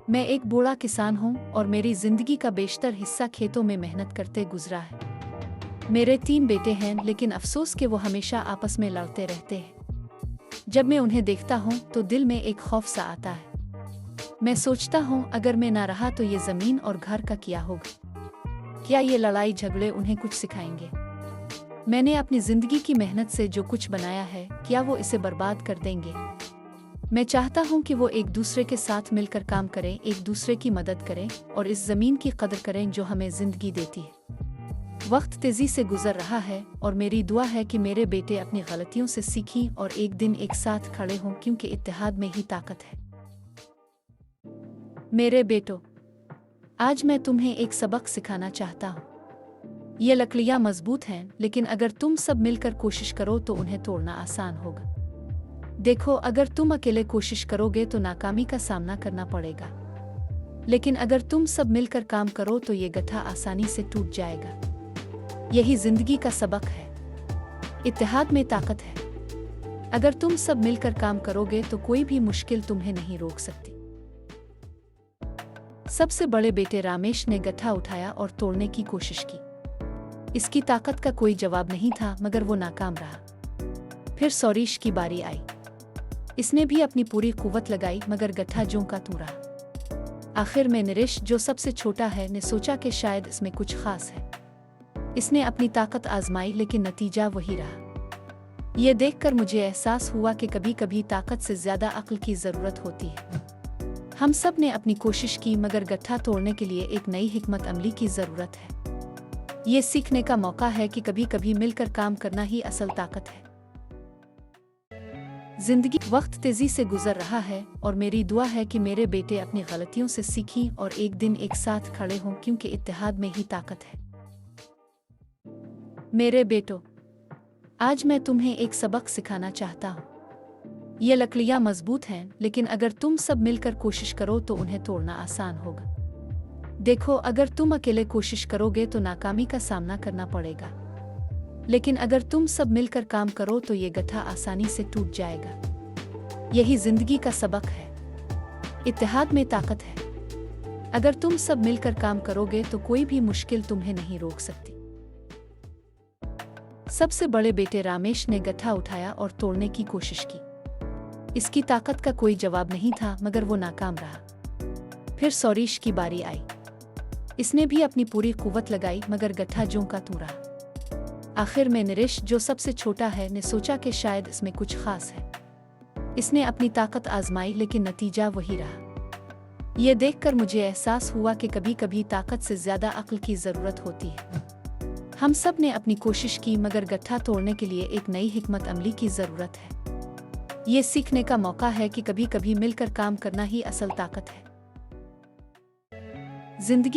मैं एक बूढ़ा किसान हूँ और मेरी जिंदगी का बेशतर हिस्सा खेतों में मेहनत करते गुजरा है। मेरे 3 बेटे हैं, लेकिन अफसोस कि वो हमेशा आपस में लड़ते रहते हैं। जब मैं उन्हें देखता हूँ तो दिल में एक खौफ सा आता है। मैं सोचता हूँ अगर मैं ना रहा तो ये जमीन और घर का क्या होगा। क्या ये लड़ाई झगड़े उन्हें कुछ सिखाएंगे? मैंने अपनी जिंदगी की मेहनत से जो कुछ बनाया है, क्या वो इसे बर्बाद कर देंगे? मैं चाहता हूँ कि वो एक दूसरे के साथ मिलकर काम करें, एक दूसरे की मदद करें और इस जमीन की कदर करें जो हमें जिंदगी देती है। वक्त तेजी से गुजर रहा है और मेरी दुआ है कि मेरे बेटे अपनी गलतियों से सीखें और एक दिन एक साथ खड़े हों, क्योंकि इत्तेहाद में ही ताकत है। मेरे बेटों, आज मैं तुम्हें एक सबक सिखाना चाहता हूँ। ये लकड़ियाँ मजबूत हैं, लेकिन अगर तुम सब मिलकर कोशिश करो तो उन्हें तोड़ना आसान होगा। देखो, अगर तुम अकेले कोशिश करोगे तो नाकामी का सामना करना पड़ेगा, लेकिन अगर तुम सब मिलकर काम करो तो ये गट्ठा आसानी से टूट जाएगा। यही जिंदगी का सबक है। इत्तेहाद में ताकत है। अगर तुम सब मिलकर काम करोगे तो कोई भी मुश्किल तुम्हें नहीं रोक सकती। सबसे बड़े बेटे रामेश ने गट्ठा उठाया और तोड़ने की कोशिश की। इसकी ताकत का कोई जवाब नहीं था, मगर वो नाकाम रहा। फिर सौरीश की बारी आई। इसने भी अपनी पूरी कुव्वत लगाई, मगर गट्ठा ज्यों का त्यों रहा। आखिर में नरेश, जो सबसे छोटा है, ने सोचा कि शायद इसमें कुछ खास है। इसने अपनी ताकत आजमाई, लेकिन नतीजा वही रहा। ये देखकर मुझे एहसास हुआ कि कभी कभी ताकत से ज्यादा अक्ल की जरूरत होती है। हम सब ने अपनी कोशिश की, मगर गट्ठा तोड़ने के लिए एक नई हिकमत अमली की जरूरत है। ये सीखने का मौका है कि कभी कभी मिलकर काम करना ही असल ताकत है। जिंदगी वक्त तेजी से गुजर रहा है और मेरी दुआ है कि मेरे बेटे अपनी गलतियों से सीखें और एक दिन एक साथ खड़े हों, क्योंकि इत्तेहाद में ही ताकत है। मेरे बेटों, आज मैं तुम्हें एक सबक सिखाना चाहता हूँ। ये लकड़ियाँ मजबूत हैं, लेकिन अगर तुम सब मिलकर कोशिश करो तो उन्हें तोड़ना आसान होगा। देखो, अगर तुम अकेले कोशिश करोगे तो नाकामी का सामना करना पड़ेगा, लेकिन अगर तुम सब मिलकर काम करो तो ये गट्ठा आसानी से टूट जाएगा। यही जिंदगी का सबक है। इत्तेहाद में ताकत है। अगर तुम सब मिलकर काम करोगे तो कोई भी मुश्किल तुम्हें नहीं रोक सकती। सबसे बड़े बेटे रामेश ने गट्ठा उठाया और तोड़ने की कोशिश की। इसकी ताकत का कोई जवाब नहीं था, मगर वो नाकाम रहा। फिर सौरीश की बारी आई। इसने भी अपनी पूरी कुव्वत लगाई, मगर गट्ठा ज्यों का त्यों रहा। आखिर में नरेश, जो सबसे छोटा है, ने सोचा कि शायद इसमें कुछ खास है। इसने अपनी ताकत आजमाई, लेकिन नतीजा वही रहा। ये देखकर मुझे एहसास हुआ कि कभी कभी ताकत से ज्यादा अक्ल की जरूरत होती है। हम सब ने अपनी कोशिश की, मगर गट्ठा तोड़ने के लिए एक नई हिकमत अमली की जरूरत है। ये सीखने का मौका है कि कभी कभी मिलकर काम करना ही असल ताकत है। जिंदगी